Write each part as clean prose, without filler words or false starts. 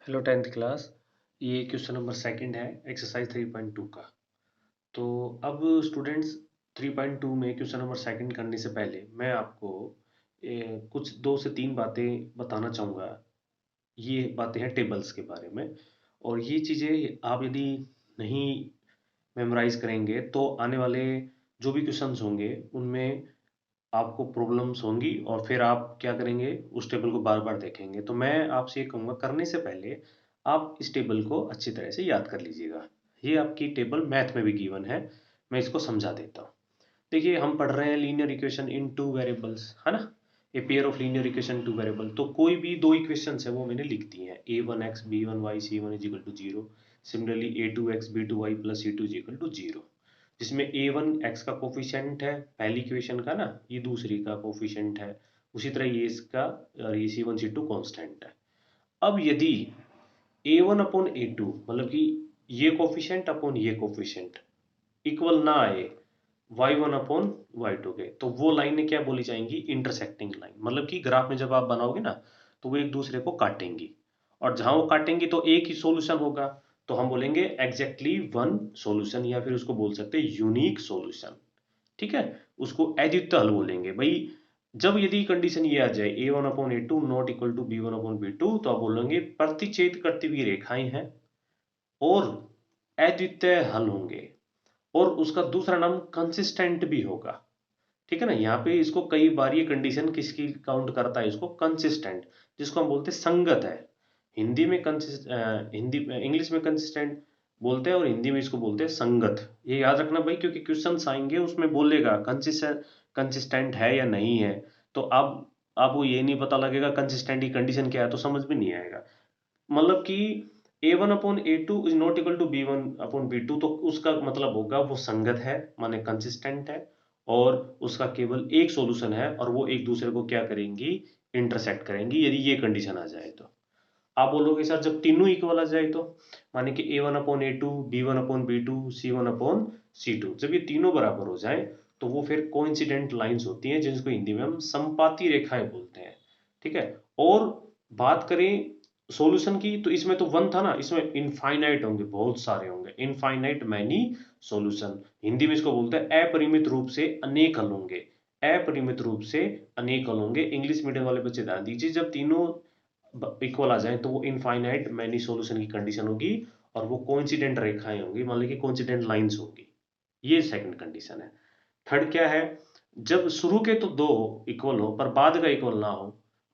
Hello 10th class. ये question number second है exercise 3.2 का। तो अब स्टूडेंट्स 3.2 में क्वेश्चन नंबर सेकंड करने से पहले मैं आपको कुछ 2 से 3 बातें बताना चाहूँगा। ये बातें हैं टेबल्स के बारे में, और ये चीज़ें आप यदि नहीं मेमोराइज करेंगे तो आने वाले जो भी क्वेश्चंस होंगे उनमें आपको प्रॉब्लम्स होंगी, और फिर आप क्या करेंगे, उस टेबल को बार बार देखेंगे। तो मैं आपसे ये कहूँगा, करने से पहले आप इस टेबल को अच्छी तरह से याद कर लीजिएगा। ये आपकी टेबल मैथ में भी गिवन है, मैं इसको समझा देता हूँ। देखिए, हम पढ़ रहे हैं linear equation in two variables, है ना। A pair of linear equation two variable, तो कोई भी दो इक्वेशंस है वो मैंने लिख दी हैं। a1x b1y c1 is equal to 0। Similarly a2x b2y plus c2 is equal to 0, जिसमें a1 x का कोफिशिएंट है पहली इक्वेशन का ना, ये दूसरी का कोफिशिएंट है। उसी तरह ये इसका, ये c1 c2 कांस्टेंट है। अब यदि a1 अपॉन a2, मतलब कि ये कोफिशिएंट अपॉन ये कोफिशिएंट इक्वल ना आए y1 अपॉन y2 के, तो वो लाइनें क्या बोली जाएंगी, इंटरसेक्टिंग लाइन। मतलब कि ग्राफ में जब आप बनाओगे ना, तो वो एक दूसरे को काटेंगी, और जहां वो काटेंगी तो एक ही सॉल्यूशन होगा। तो हम बोलेंगे एग्जैक्टली वन सॉल्यूशन, या फिर उसको बोल सकते हैं यूनिक सॉल्यूशन। ठीक है, उसको अद्वितीय हल बोलेंगे भाई। जब यदि कंडीशन ये आ जाए a1 upon a2 not equal to b1 upon b2, तो आप बोलेंगे प्रतिच्छेद करती हुई रेखाएं हैं और अद्वितीय हल होंगे, और उसका दूसरा नाम कंसिस्टेंट भी होगा। ठीक है ना, यहाँ पे इसको कई बार ये कंडीशन किसकी काउंट करता है, इसको कंसिस्टेंट, जिसको हम बोलते हैं संगत है। हिंदी में हिंदी इंग्लिश में कंसिस्टेंट बोलते हैं, और हिंदी में इसको बोलते हैं संगत। ये याद रखना भाई, क्योंकि क्वेश्चन आएंगे उसमें बोलेगा कंसिस्टेंट है या नहीं है। तो अब आपको ये नहीं पता लगेगा कंसिस्टेंट की कंडीशन क्या है, तो समझ में नहीं आएगा। मतलब कि a1 upon a2 is not equal to b1 upon b2, तो उसका मतलब होगा वो संगत है, माने कंसिस्टेंट है, और उसका केवल एक सॉल्यूशन है, और वो एक दूसरे को क्या करेंगी, इंटरसेक्ट करेंगी, यदि ये कंडीशन आ जाए तो। आप बोलोगे सर जब तीनों इक्वल आ जाए तो, माने कि a1 upon a2 b1 upon b2 c1 upon c2, जब ये तीनों बराबर हो जाए तो वो फिर कोइंसिडेंट लाइंस होती हैं, जिसको हिंदी में हम संपाती रेखाएं बोलते हैं। ठीक है, और बात करें सॉल्यूशन की, तो इसमें तो वन था ना, इसमें इनफाइनाइट होंगे, बहुत सारे होंगे, इनफाइनाइट मैनी सॉल्यूशन। हिंदी में इसको बोलते हैं अपरिमित रूप से अनेक हल होंगे। अपरिमित रूप से अनेक हल होंगे। इंग्लिश मीडियम वाले बच्चे ध्यान दीजिए, जब तीनों इक्वल आ जाए तो वो इनफाइनाइट मैनी सॉल्यूशन की कंडीशन होगी, और वो कोइंसिडेंट रेखाएं होंगी, मान ली कि कोइंसिडेंट लाइंस होंगी। ये सेकंड कंडीशन है। थर्ड क्या है, जब शुरू के तो दो इक्वल हो पर बाद का इक्वल ना हो,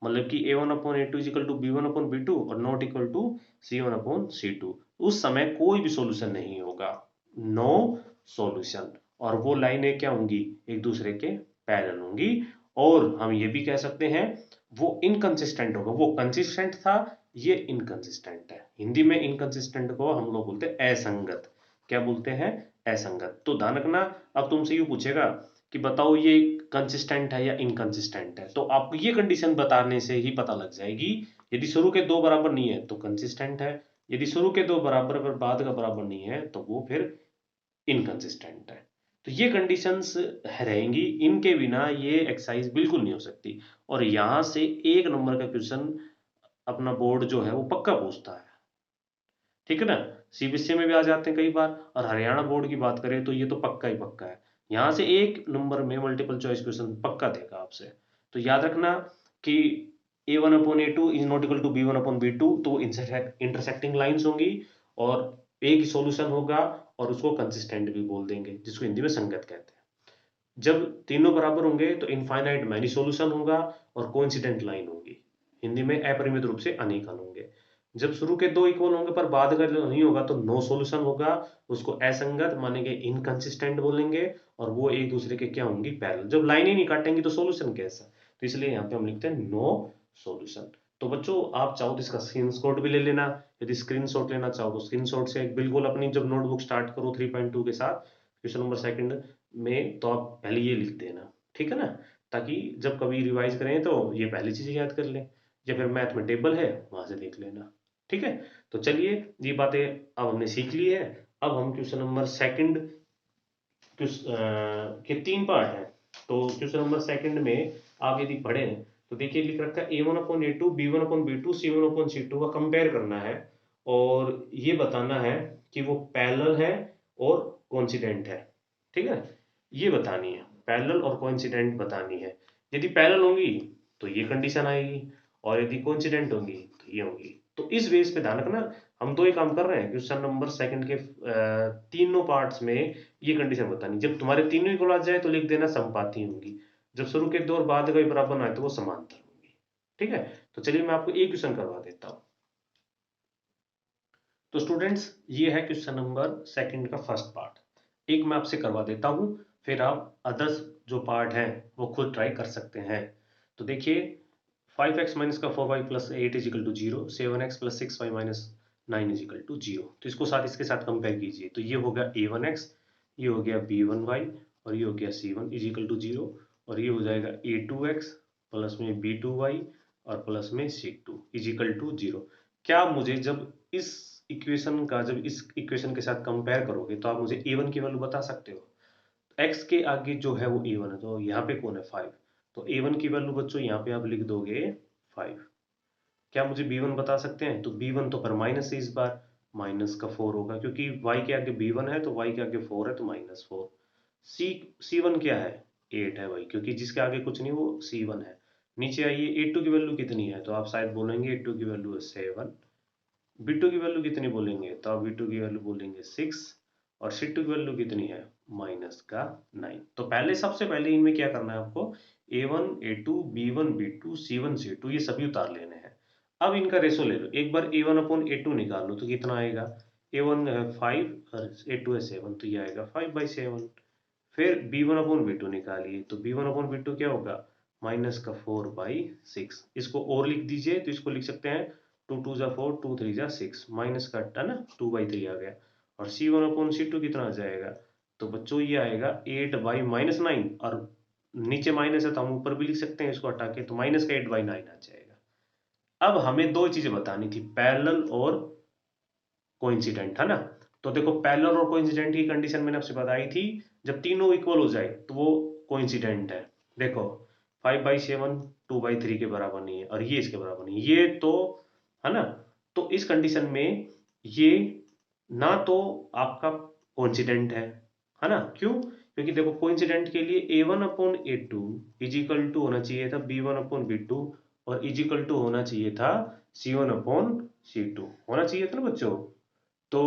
मतलब कि a1 upon a2 equal to b1 upon b2 और not equal to c1 upon c2, उस समय कोई भी सॉल्यूशन नहीं होगा, नो सॉल्यूशन। और वो लाइनें क्या होंगी, एक दूसरे के पैरेलल होंगी। और हम ये भी कह सकते हैं वो इनकंसिस्टेंट होगा, वो कंसिस्टेंट था, ये इनकंसिस्टेंट है। हिंदी में इनकंसिस्टेंट को हम लोग बोलते हैं असंगत। क्या बोलते हैं, असंगत। तो ध्यान रखना, अब तुमसे यूं पूछेगा कि बताओ ये कंसिस्टेंट है या इनकंसिस्टेंट है, तो आपको ये कंडीशन बताने से ही पता लग जाएगी। यदि शुरू के दो बराबर नहीं है तो कंसिस्टेंट है, यदि शुरू के दो बराबर पर बाद का बराबर नहीं है तो वो फिर इनकंसिस्टेंट है। तो ये कंडीशंस रहेंगी, इनके बिना ये एक्सरसाइज बिल्कुल नहीं हो सकती। और यहां से 1 नंबर का क्वेश्चन अपना बोर्ड जो है वो पक्का पूछता है। ठीक है ना, सीबीएसई में भी आ जाते हैं कई बार, और हरियाणा बोर्ड की बात करें तो ये तो पक्का ही पक्का है। यहाँ से 1 नंबर में मल्टीपल चॉइस क्वेश्चन पक्का देगा आपसे। तो याद रखना कि a1 upon a2 is not equal to b1 upon b2, तो इंटरसेक्टिंग लाइंस होंगी, और एक ही सॉल्यूशन होगा, और उसको कंसिस्टेंट भी बोल देंगे, जिसको हिंदी में संगत कहते हैं। जब तीनों बराबर होंगे तो इनफाइनाइट मैनी सॉल्यूशन होगा, और कोइंसिडेंट लाइन होगी, हिंदी में अपरिमित रूप से अनेक हल होंगे। जब शुरू के दो इक्वल होंगे पर बाद का जो नहीं होगा तो नो सॉल्यूशन होगा, उसको असंगत मानेंगे, इनकंसिस्टेंट बोलेंगे, और वो एक दूसरे के क्या होंगी, पैरेलल। जब लाइन ही नहीं काटेंगी तो सॉल्यूशन कैसा, तो इसलिए यहाँ पे हम लिखते हैं नो सॉल्यूशन। तो बच्चों, आप चाहो तो इसका स्क्रीनशॉट भी ले लेना। यदि स्क्रीनशॉट लेना चाहो तो स्क्रीनशॉट से बिल्कुल अपनी जब नोटबुक स्टार्ट करो 3.2 के साथ क्वेश्चन नंबर सेकंड में, तो आप पहले ये लिख देना। ठीक है ना, ताकि जब कभी रिवाइज करें तो ये पहली चीजें याद कर लें, या फिर मैथ में टेबल है वहां से देख लेना। ठीक है, तो चलिए, ये बातें अब हमने सीख ली है। अब हम क्वेश्चन नंबर सेकंड के 3 पार्ट हैं। तो क्वेश्चन नंबर सेकंड में आप यदि पढ़ें तो देखिए लिख रखा है A1/A2 B1/B2 C1/C2 का कंपेयर करना है और ये बताना है कि वो पैरेलल है और कोइंसिडेंट है। ठीक है, ये बतानी है, पैरेलल और कोइंसिडेंट बतानी है। यदि पैरेलल होंगी तो ये कंडीशन आएगी और यदि कोइंसिडेंट होंगी तो ये होंगी। तो इस बेस पे ध्यान रखना, हम दो ही काम कर रहे हैं। क्वेश्चन नंबर सेकंड के तीनों पार्ट्स में ये कंडीशन बतानी। जब तुम्हारे तीनों इक्वल आ जाए तो लिख देना समपाती होंगी, जब शुरू के दो और बाद का बराबर ना आए तो वो समांतर होंगी। ठीक है, तो चलिए मैं आपको एक क्वेश्चन करवा देता हूं। तो स्टूडेंट्स, ये है क्वेश्चन नंबर सेकंड का फर्स्ट पार्ट। एक मैं आपसे करवा देता हूं, फिर आप अदर्स जो पार्ट है वो खुद ट्राई कर सकते हैं। तो देखिए, 5x माइनस का 4y plus 8 is equal to 0, 7x plus 6y minus 9 is equal to 0। तो इसको साथ इसके साथ कंपेयर कीजिए। तो ये हो गया a1x, ये हो गया b1y और ये हो गया c1 इज इक्वल टू 0, और ये हो जाएगा a2x प्लस में b2y और प्लस में c2 इज इक्वल टू 0। क्या मुझे जब इस इक्वेशन का जब इस इक्वेशन के साथ कंपेयर करोगे तो आप मुझे a1 की वैल्यू बता सकते हो? x के आगे जो है वो a1 है, तो यहाँ पे कौन है 5, तो a1 की वैल्यू बच्चों यहाँ पे आप लिख दोगे 5। क्या मुझे b1 बता सकते हैं? तो b1 तो पर माइनस है, इस बार माइनस का 4 होगा, क्योंकि y के आगे b1 है तो y के आगे 4 है तो -4। c1 क्या है? 8 है भाई, क्योंकि जिसके आगे कुछ नहीं वो c1 है। नीचे आइए, a2 की वैल्यू कितनी है? तो आप शायद बोलेंगे a2 की वैल्यू है 7। b2 की वैल्यू कितनी बोलेंगे? तो आप b2 की वैल्यू बोलेंगे 6। और c2 की वैल्यू कितनी है? माइनस का 9। तो पहले सबसे पहले इनमें क्या करना है आपको? a1 a2 b1 b2 c1 c2 ये सभी उतार लेने हैं। अब इनका रेशो ले लो, एक बार a1/a2 निकाल लो तो कितना आएगा? a1 है 5 और a2 है 7, तो ये आएगा 5/7। फिर b1/b2 निकालिए, तो b1/b2 क्या होगा? माइनस का 4/6। इसको और लिख दीजिए, तो इसको लिख सकते हैं 2 2 जा 4 2 3 जा 6, माइनस का है ना 2/3 आ गया। और c1/c2 कितना आ जाएगा? तो बच्चों ये आएगा 8/-9, और नीचे माइनस है तो हम ऊपर भी लिख सकते हैं इसको हटा के, तो माइनस का 8/9 आ जाएगा। अब हमें दो चीजें बतानी थी, पैरेलल और कोइंसिडेंट, है ना? तो देखो, पैरेलल और कोइंसिडेंट की कंडीशन मैंने आपसे बताई थी, जब तीनों इक्वल हो जाए तो वो कोइंसिडेंट है। देखो, 5/7 2/3 के बराबर नहीं है और ये इसके बराबर नहीं है, ये तो, है ना? तो इस कंडीशन में ये ना तो आपका कोइंसिडेंट है ना? क्यों? क्योंकि देखो, कोइंसिडेंट के लिए a1/a2 इज इक्वल टू होना चाहिए था b1/b2 और इज इक्वल टू होना चाहिए था c1/c2, होना चाहिए था ना बच्चों? तो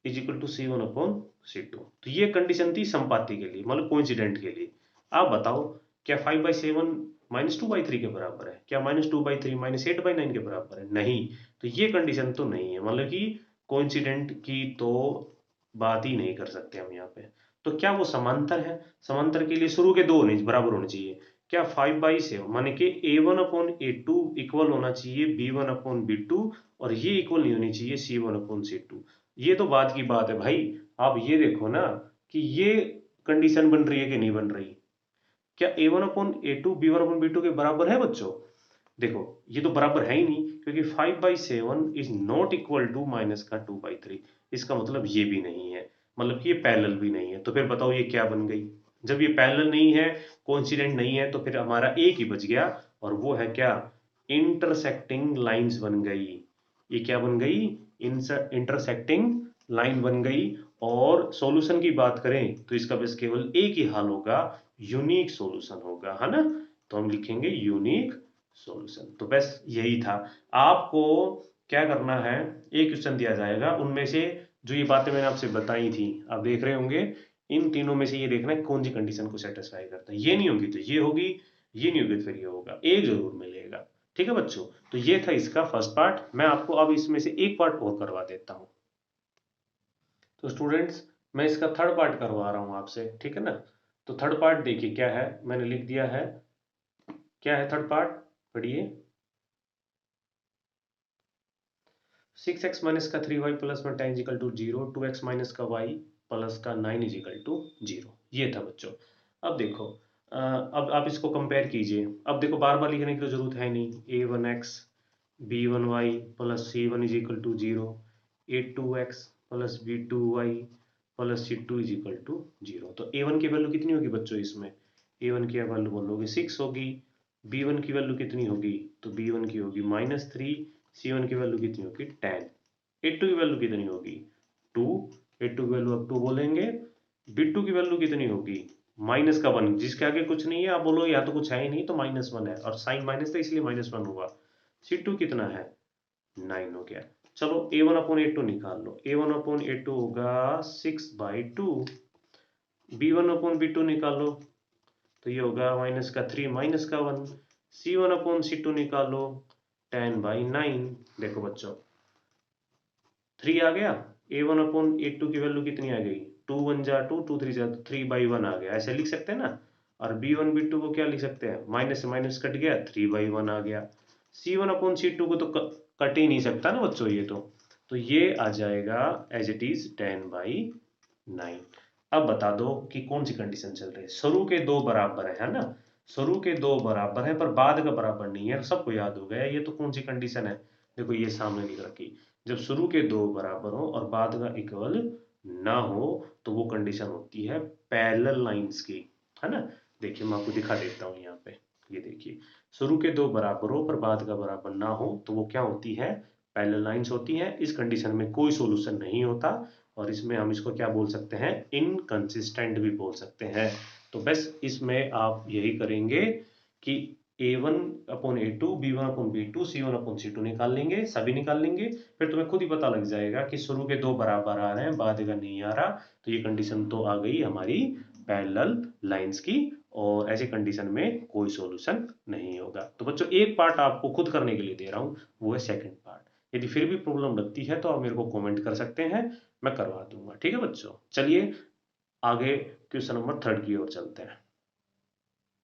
इज इक्वल टू c1/c2, तो ये कंडीशन थी संपाती के लिए, मतलब कोइंसिडेंट के लिए। आप बताओ, क्या 5/7 -2/3 के बराबर है? क्या -2/3 -8/9 के बराबर है? नहीं। तो ये कंडीशन तो नहीं है, मतलब कि कोइंसिडेंट की तो बात ही नहीं कर सकते हम यहाँ पे। तो क्या वो समांतर है? समांतर के लिए शुरू के दो होने बराबर होने चाहिए। क्या 5/7 माने कि a1/a2 इक्वल होना चाहिए b1/b2, और ये इक्वल नहीं होनी चाहिए c1/c2। ये तो बात की बात है भाई। आप ये देखो ना कि ये कंडीशन बन रही है कि नहीं बन रही? क्या a1/a2 b1/b2 के बराबर है बच्चों? देखो, ये तो बराबर है ही नहीं, क्योंकि 5/7 is not equal to minus का 2/3। इसका मतलब ये भी नहीं है, मतलब कि ये पैरेलल भी नहीं है। तो फिर बताओ ये क्या बन गई? जब ये पैरेलल नहीं है, कोइंसिडेंट नहीं है, तो फिर हमारा एक ही बच गया, और वो है क्या? इंटरसेक्टिंग लाइंस बन गई। ये क्या बन गई? इंटरसेक्टिंग लाइन बन गई। और सॉल्यूशन की बात करें तो इसका बस केवल एक ही हाल होगा, यूनिक सॉल्यूशन होगा, है ना? तो हम लिखेंगे यूनिक सॉल्यूशन। तो बस यही था। आपको क्या करना है, एक क्वेश्चन दिया जाएगा, उनमें से जो ये बातें मैंने आपसे बताई थी आप देख रहे होंगे, इन तीनों में से ये देखना है कौन सी कंडीशन को सेटिस्फाई करता है। ये नहीं होगी तो ये होगी, ये नहीं होगी तो फिर ये होगा, एक जरूर मिलेगा। ठीक है बच्चों, तो ये था इसका फर्स्ट पार्ट। मैं आपको अब इसमें से एक पार्ट और करवा देता हूं। तो स्टूडेंट्स, मैं इसका थर्ड पार्ट करवा रहा हूं आपसे, ठीक है ना? तो थर्ड पार्ट देखिए क्या है, मैंने लिख दिया है। क्या है थर्ड पार्ट? पढ़िए। 6x माइनस का 3y प्लस में 10 इजिकल टू 0, 2x माइनस का y प्लस का 9 इजिकल टू 0। ये था बच्चों। अब देखो, अब आप इसको कंपेयर कीजिए। अब देखो, बार बार लिखने की तो जरूरत है नहीं। a1x b1y plus c1 is equal to 0, a2x plus b2y plus c2 is equal to 0। तो a1 की वैल्यू कितनी होगी बच्चों इसमें? a1 की वैल्यू बोलोगे 6 होगी, B1 की वैल्यू कितनी होगी, तो B1 की होगी -3, C1 की वैल्यू कितनी होगी 10, A2 की वैल्यू कितनी होगी 2, A2 की वैल्यू अब 2 बोलेंगे, B2 की वैल्यू कितनी होगी -1, जिसके आगे कुछ नहीं है आप बोलो या तो कुछ है ही नहीं तो -1 है, और साइन माइनस था इसलिए -1 हुआ। C2 कितना है 9 हो गया। चलो A1/A2 निकाल लो, A1/A2 होगा 6/2, B1/B2 निकालो तो ये होगा -3 -1, C1/C2 निकालो 10/9। देखो बच्चों 3 आ गया, A1/A2 की वैल्यू कितनी आ गई 2 1 जा 2 2 3 जा 3/1 आ गया, ऐसे लिख सकते हैं ना। और B1/B2 को क्या लिख सकते हैं, माइनस से माइनस कट गया 3/1 आ गया। C1/C2 को तो कट ही नहीं सकता ना बच्चों, ये तो ये आ जाएगा एज इट इज 10/9। अब बता दो कि कौन सी कंडीशन चल रही है, शुरू के दो बराबर है ना, शुरू के दो बराबर है पर बाद का बराबर नहीं है, सबको याद हो गया ये तो कौन सी कंडीशन है। देखो ये सामने लिख रखी, जब शुरू के दो बराबर हो और बाद का इक्वल ना हो तो वो कंडीशन होती है पैरेलल लाइंस की, है ना। देखिए मैं आपको दिखा देता हूँ यहाँ पे, ये देखिए शुरू के दो बराबर हो पर बाद का बराबर ना हो तो वो क्या होती है, पैरेलल लाइंस होती है। इस कंडीशन में कोई सॉल्यूशन नहीं होता और इसमें हम इसको क्या बोल सकते हैं, इनकंसिस्टेंट भी बोल सकते हैं। तो बस इसमें आप यही करेंगे कि A1/A2, B1/B2, C1/C2 निकाल लेंगे, सभी निकाल लेंगे, फिर तुम्हें खुद ही पता लग जाएगा कि शुरू के दो बराबर आ रहे हैं बाद का नहीं आ रहा, तो ये कंडीशन तो आ गई हमारी पैरेलल लाइंस की, और ऐसे कंडीशन में कोई सॉल्यूशन नहीं होगा। तो बच्चों एक पार्ट आपको खुद करने के लिए दे रहा हूँ, वो है सेकंड पार्ट। यदि फिर भी प्रॉब्लम लगती है तो आप मेरे को कमेंट कर सकते हैं, मैं करवा दूंगा। ठीक है बच्चों, चलिए आगे क्वेश्चन नंबर 3 की ओर चलते हैं।